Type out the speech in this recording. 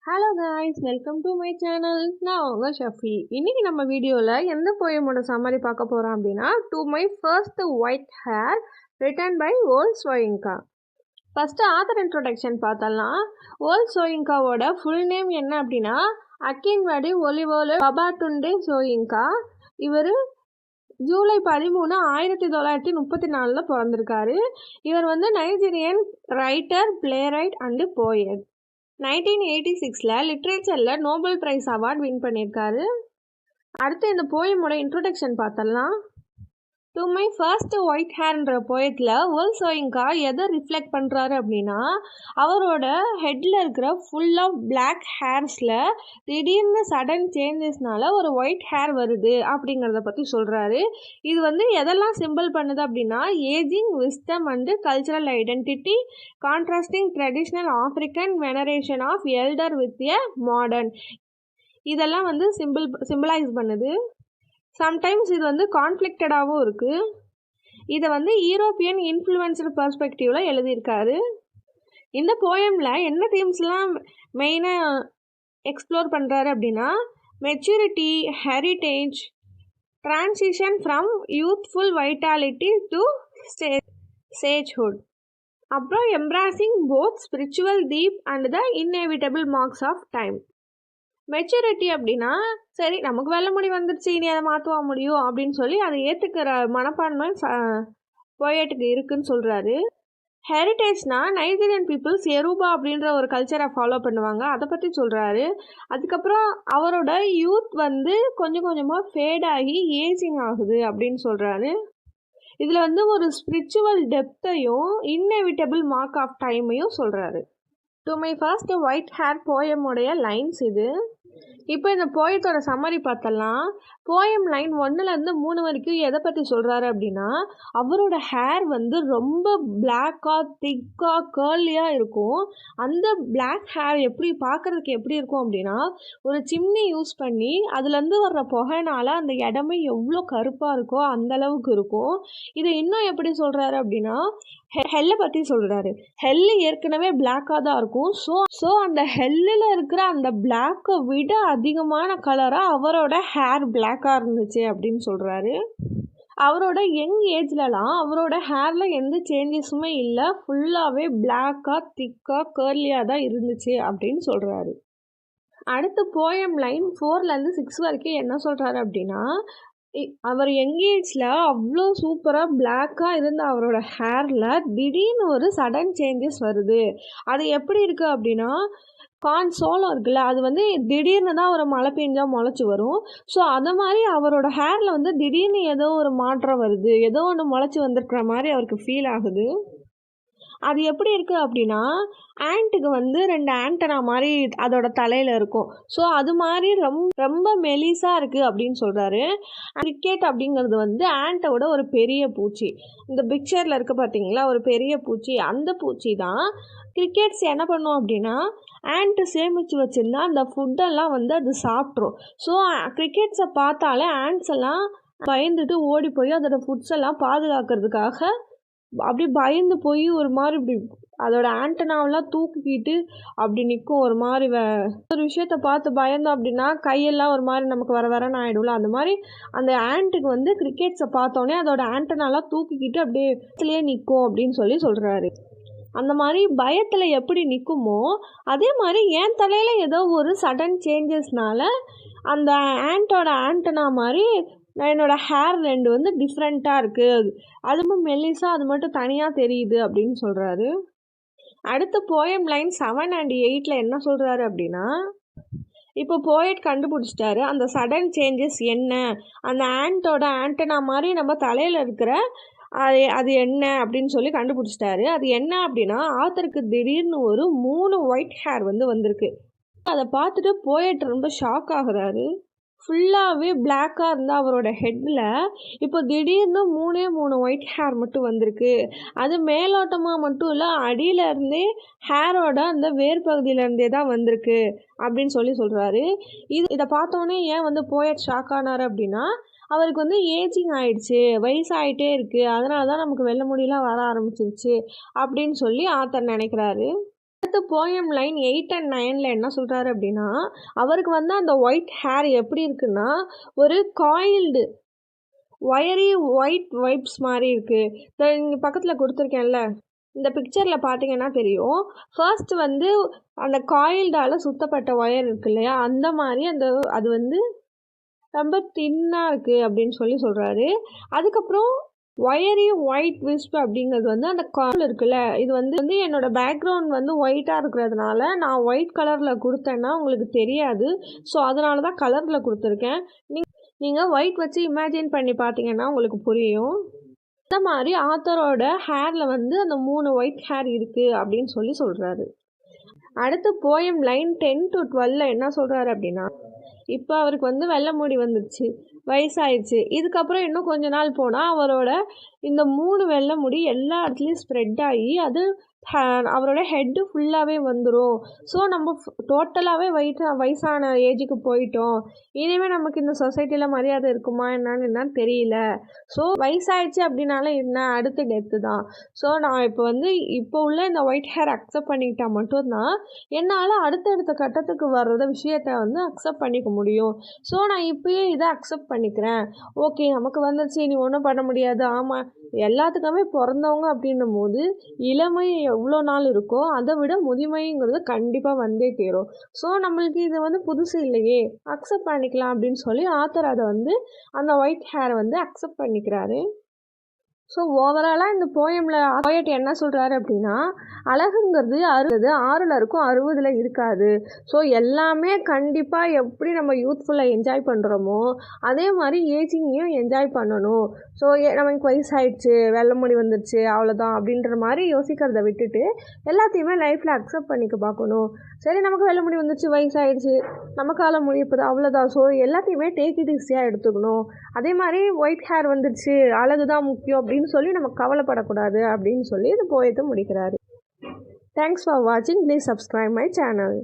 Hello guys, welcome to my channel. நான் உங்கள் ஷஃபி. இன்றைக்கி நம்ம வீடியோவில் எந்த போயமோட சம்மரி பார்க்க போகிறோம் அப்படின்னா, to my first white hair written by Wole Soyinka. First author introduction பார்த்தலாம். ஓல் சோயிங்காவோட ஃபுல் நேம் என்ன அப்படின்னா, அக்கின்வாடி ஒலிவோலு பபாட்டுண்டே சோயிங்கா. இவர் ஜூலை 13, 1934 பிறந்திருக்காரு. இவர் Nigerian writer, playwright and poet. 1986 லிட்ரேச்சரில் நோபல் ப்ரைஸ் அவார்ட் வின் பண்ணியிருக்காரு. அடுத்து இந்த போயமோட இன்ட்ரோடக்ஷன் பார்த்தலாம். டு மை ஃபர்ஸ்ட் ஒயிட் ஹேர்ன்ற போயத்தில் ஓல் சோயிங்கா எதை ரிஃப்ளெக்ட் பண்ணுறாரு அப்படின்னா, அவரோட ஹெட்டில் இருக்கிற ஃபுல் ஆஃப் பிளாக் ஹேர்ஸில் திடீர்னு சடன் சேஞ்சஸ்னால ஒரு ஒயிட் ஹேர் வருது அப்படிங்கிறத பற்றி சொல்கிறாரு. இது எதெல்லாம் சிம்பிள் பண்ணுது அப்படின்னா, ageing, wisdom and cultural identity, contrasting traditional African veneration of elder with a modern, இதெல்லாம் சிம்பிளைஸ் பண்ணுது. சம்டைம்ஸ் இது கான்ஃப்ளிக்டடாகவும் இருக்குது. இதை யூரோப்பியன் இன்ஃப்ளூயன்ஸ்டு பெர்ஸ்பெக்டிவில் எழுதியிருக்காரு. இந்த போயமில் என்ன தீம்ஸ்லாம் மெயினாக எக்ஸ்ப்ளோர் பண்ணுறாரு அப்படின்னா, maturity, heritage, transition from youthful vitality to sagehood, அப்புறம் embracing both spiritual deep and the inevitable marks of time. Maturity அப்படின்னா, சரி நமக்கு வெள்ள முடி வந்துடுச்சு, இனி அதை மாற்றுவா முடியும் அப்படின்னு சொல்லி அதை ஏற்றுக்கிற மனப்பான்மை போயட்டுக்கு இருக்குன்னு சொல்கிறாரு. ஹெரிட்டேஜ்னா, நைஜீரியன் பீப்புள்ஸ் எரூபா அப்படின்ற ஒரு கல்ச்சரை ஃபாலோ பண்ணுவாங்க, அதை பற்றி சொல்கிறாரு. அதுக்கப்புறம் அவரோட யூத் கொஞ்சம் கொஞ்சமாக ஃபேட் ஆகி ஏஜிங் ஆகுது அப்படின்னு சொல்கிறாரு. இதில் ஒரு ஸ்பிரிச்சுவல் டெப்த்தையும் இன்எவிட்டபிள் மார்க் ஆஃப் டைமையும் சொல்கிறாரு. To my first white hair போயமுடைய லைன்ஸ் இது. இப்போ இந்த போயத்தோட சம்மரி பார்த்தலாம். போயம் லைன் 1லேருந்து 3 வரைக்கும் எதை பற்றி சொல்கிறாரு அப்படின்னா, அவரோட ஹேர் ரொம்ப பிளாக்காக, திக்காக, கேர்லியாக இருக்கும். அந்த பிளாக் ஹேர் பார்க்குறதுக்கு எப்படி இருக்கும் அப்படின்னா, ஒரு சிம்னி யூஸ் பண்ணி அதுலேருந்து வர்ற புகைனால அந்த இடமே எவ்வளோ கருப்பாக இருக்கோ அந்தளவுக்கு இருக்கும். இதை இன்னும் எப்படி சொல்கிறாரு அப்படின்னா, ஹெல்லை பற்றி சொல்கிறாரு. ஹெல்லு ஏற்கனவே பிளாக்காக தான் இருக்கும். ஸோ அந்த ஹெல்லில் இருக்கிற அந்த பிளாக்கை விட அதிகமான கலராக அவரோட ஹேர் பிளாக்காக இருந்துச்சு அப்படின்னு சொல்கிறாரு. அவரோட யங் ஏஜ்லலாம் அவரோட ஹேரில் எந்த சேஞ்சஸுமே இல்லை, ஃபுல்லாகவே பிளாக்காக, திக்காக, கேர்லியாக தான் இருந்துச்சு அப்படின்னு சொல்கிறாரு. அடுத்து போயம் லைன் 4லேருந்து 6 வரைக்கும் என்ன சொல்கிறாரு அப்படின்னா, அவர் யங் ஏஜில் அவ்வளோ சூப்பராக பிளாக்காக இருந்த அவரோட ஹேரில் திடீர்னு ஒரு சடன் சேஞ்சஸ் வருது. அது எப்படி இருக்குது அப்படின்னா, சோளம் இருக்குல்ல, அது திடீர்னு தான் ஒரு மழை பெஞ்சால் முளைச்சி வரும். ஸோ அது மாதிரி அவரோட ஹேரில் திடீர்னு ஏதோ ஒரு மாற்றம் வருது, ஏதோ ஒன்று முளைச்சி வந்திருக்கிற மாதிரி அவருக்கு ஃபீல் ஆகுது. அது எப்படி இருக்குது அப்படின்னா, ஆண்ட்டுக்கு 2 ஆண்டனா மாதிரி அதோட தலையில் இருக்கும். ஸோ அது மாதிரி ரொம்ப மெலிசாக இருக்குது அப்படின்னு சொல்கிறாரு. கிரிக்கெட் அப்படிங்கிறது ஆண்ட்டோட ஒரு பெரிய பூச்சி. இந்த பிக்சரில் இருக்க பார்த்தீங்களா, ஒரு பெரிய பூச்சி. அந்த பூச்சி தான் கிரிக்கெட்ஸ் என்ன பண்ணும் அப்படின்னா, ஆண்ட்டு சேமித்து வச்சுருந்தா அந்த ஃபுட்டெல்லாம் அது சாப்பிட்ரும். ஸோ கிரிக்கெட்ஸை பார்த்தாலே ஆண்ட்ஸ் எல்லாம் பயந்துட்டு ஓடி போய் அதோட ஃபுட்ஸ் எல்லாம் பாதுகாக்கிறதுக்காக அப்படி பயந்து போய் ஒரு மாதிரி இப்படி அதோட ஆண்டனாவெல்லாம் தூக்கிக்கிட்டு அப்படி நிற்கும். ஒரு மாதிரி ஒரு விஷயத்தை பார்த்து பயந்தோம் அப்படின்னா கையெல்லாம் ஒரு மாதிரி நமக்கு வரன்னு ஆகிடும்ல, அந்த மாதிரி அந்த ஆண்ட்டுக்கு கிரிக்கெட்ஸை பார்த்தோன்னே அதோட ஆண்டனாலாம் தூக்கிக்கிட்டு அப்படியே இடத்துலையே நிற்கும் அப்படின்னு சொல்கிறாரு. அந்த மாதிரி பயத்தில் எப்படி நிற்குமோ அதே மாதிரி என் தலையில் ஏதோ ஒரு சடன் சேஞ்சஸ்னால அந்த ஆண்டோட ஆண்டனா மாதிரி என்னோடய ஹேர் 2 டிஃப்ரெண்ட்டாக இருக்குது, அதுவும் மெல்லிஸாக அது மட்டும் தனியாக தெரியுது அப்படின்னு சொல்கிறாரு. அடுத்த போயம் லைன் 7 and 8 என்ன சொல்கிறாரு அப்படின்னா, இப்போ போயட் கண்டுபிடிச்சிட்டாரு அந்த சடன் சேஞ்சஸ் என்ன, அந்த ஆண்டோட ஆண்டனா மாதிரி நம்ம தலையில் இருக்கிற அது என்ன அப்படின்னு சொல்லி கண்டுபிடிச்சிட்டாரு. அது என்ன அப்படின்னா, ஆத்தருக்கு திடீர்னு ஒரு 3 ஒயிட் ஹேர் வந்திருக்கு. அதை பார்த்துட்டு போயட் ரொம்ப ஷாக் ஆகுறாரு. ஃபுல்லாகவே பிளாக்காக இருந்தால் அவரோட ஹெட்டில் இப்போ திடீர்னு 3 ஒயிட் ஹேர் மட்டும் வந்திருக்கு. அது மேலோட்டமாக மட்டும் இல்லை, அடியிலருந்தே ஹேரோட அந்த வேர் பகுதியிலேருந்தே தான் வந்திருக்கு அப்படின்னு சொல்கிறாரு. இதை பார்த்தோன்னே ஏன் போயட் ஷாக் ஆனார் அப்படின்னா, அவருக்கு ஏஜிங் ஆகிடுச்சு, வயசாகிட்டே இருக்குது, அதனால தான் நமக்கு வெள்ளை முடியெலாம் வர ஆரம்பிச்சிருச்சு அப்படின்னு சொல்லி ஆத்தர் நினைக்கிறாரு. அடுத்து போயம் லைன் 8 and 9 என்ன சொல்கிறாரு அப்படின்னா, அவருக்கு வந்து அந்த ஒயிட் ஹேர் எப்படி இருக்குன்னா ஒரு காயில்டு ஒயரி ஒயிட் வைப்ஸ் மாதிரி இருக்குது. இங்கே பக்கத்தில் கொடுத்துருக்கேன்ல, இந்த பிக்சரில் பார்த்தீங்கன்னா தெரியும். ஃபர்ஸ்ட் வந்து அந்த காயில்டால் சுத்தப்பட்ட ஒயர் இருக்கு இல்லையா, அந்த மாதிரி அது வந்து ரொம்ப தின்னாக இருக்குது அப்படின்னு சொல்கிறாரு. அதுக்கப்புறம் ஒயரி ஒயிட் விஸ்ப் அப்படிங்கிறது வந்து அந்த கால் இருக்குல்ல, இது வந்து என்னோட பேக்ரவுண்ட் வந்து ஒயிட்டாக இருக்கிறதுனால நான் ஒயிட் கலரில் கொடுத்தேன்னா உங்களுக்கு தெரியாது. ஸோ அதனால தான் கலரில் கொடுத்துருக்கேன். நீங்கள் ஒயிட் வச்சு இமேஜின் பண்ணி பார்த்தீங்கன்னா உங்களுக்கு புரியும். இந்த மாதிரி ஆத்தரோட ஹேரில் வந்து அந்த 3 ஒயிட் ஹேர் இருக்குது அப்படின்னு சொல்கிறாரு. அடுத்து போயம் லைன் 10 to 12 என்ன சொல்கிறாரு அப்படின்னா, இப்போ அவருக்கு வந்து வெள்ளை முடி வந்துடுச்சு, வயசாயிடுச்சு. இதுக்கப்புறம் இன்னும் கொஞ்ச நாள் போனால் அவரோட இந்த 3 வெள்ளை முடி எல்லா இடத்துலையும் ஸ்ப்ரெட் ஆகி அது அவரோட ஹெட்டு ஃபுல்லாகவே வந்துடும். ஸோ நம்ம டோட்டலாகவே வயசான ஏஜுக்கு போயிட்டோம். இனிமேல் நமக்கு இந்த சொசைட்டியில் மரியாதை இருக்குமா என்னன்னு தெரியல. ஸோ வயசாயிடுச்சு அப்படின்னால என்ன, அடுத்த டெத்து தான். ஸோ நான் இப்போ உள்ள இந்த ஒயிட் ஹேர் அக்செப்ட் பண்ணிக்கிட்டால் மட்டும்தான் என்னால் அடுத்தடுத்த கட்டத்துக்கு வர்றத விஷயத்தை வந்து அக்செப்ட் பண்ணிக்க முடியும். ஸோ நான் இப்போயே இதை அக்செப்ட் பண்ணிக்கிறேன். ஓகே, நமக்கு வந்துடுச்சு, இனி ஒன்றும் பண்ண முடியாது. ஆமாம், எல்லாத்துக்குமே பிறந்தவங்க அப்படின்னும் போது இளமை எவ்வளோ நாள் இருக்கோ அதை விட முதுமைங்கிறது கண்டிப்பாக வந்தே தீரும். ஸோ நம்மளுக்கு இது வந்து புதுசு இல்லையே, அக்செப்ட் பண்ணிக்கலாம் அப்படின்னு சொல்லி ஆத்தர் அதை வந்து அந்த ஒயிட் ஹேரை வந்து அக்செப்ட் பண்ணிக்கிறாரு. ஸோ ஓவராலாக இந்த போயட் என்ன சொல்கிறாரு அப்படின்னா, அழகுங்கிறது 6ல் இருக்கும், 60ல் இருக்காது. ஸோ எல்லாமே கண்டிப்பாக எப்படி நம்ம யூத்ஃபுல்லாக என்ஜாய் பண்ணுறோமோ அதே மாதிரி ஏஜிங்கையும் என்ஜாய் பண்ணணும். ஸோ நமக்கு வயசாயிடுச்சு, வெள்ளை முடி வந்துடுச்சு, அவ்வளோதான் அப்படின்ற மாதிரி யோசிக்கிறத விட்டுட்டு எல்லாத்தையுமே லைஃப்பில் அக்செப்ட் பண்ணிக்க பார்க்கணும். சரி, நமக்கு வெள்ளை முடி வந்துடுச்சு, வயசாயிடுச்சு, நமக்கால முடிப்பது அவ்வளோதான். ஸோ எல்லாத்தையுமே டேக் இட் ஈஸியாக எடுத்துக்கணும். அதே மாதிரி ஒயிட் ஹேர் வந்துடுச்சு, அழகு தான் முக்கியம் அப்படின்னு சொல்லி நம்ம கவலைப்படக்கூடாது அப்படின்னு சொல்லி இந்த போயத்தை முடிக்கிறாரு. தேங்க்ஸ் ஃபார் வாட்சிங். Please subscribe my channel.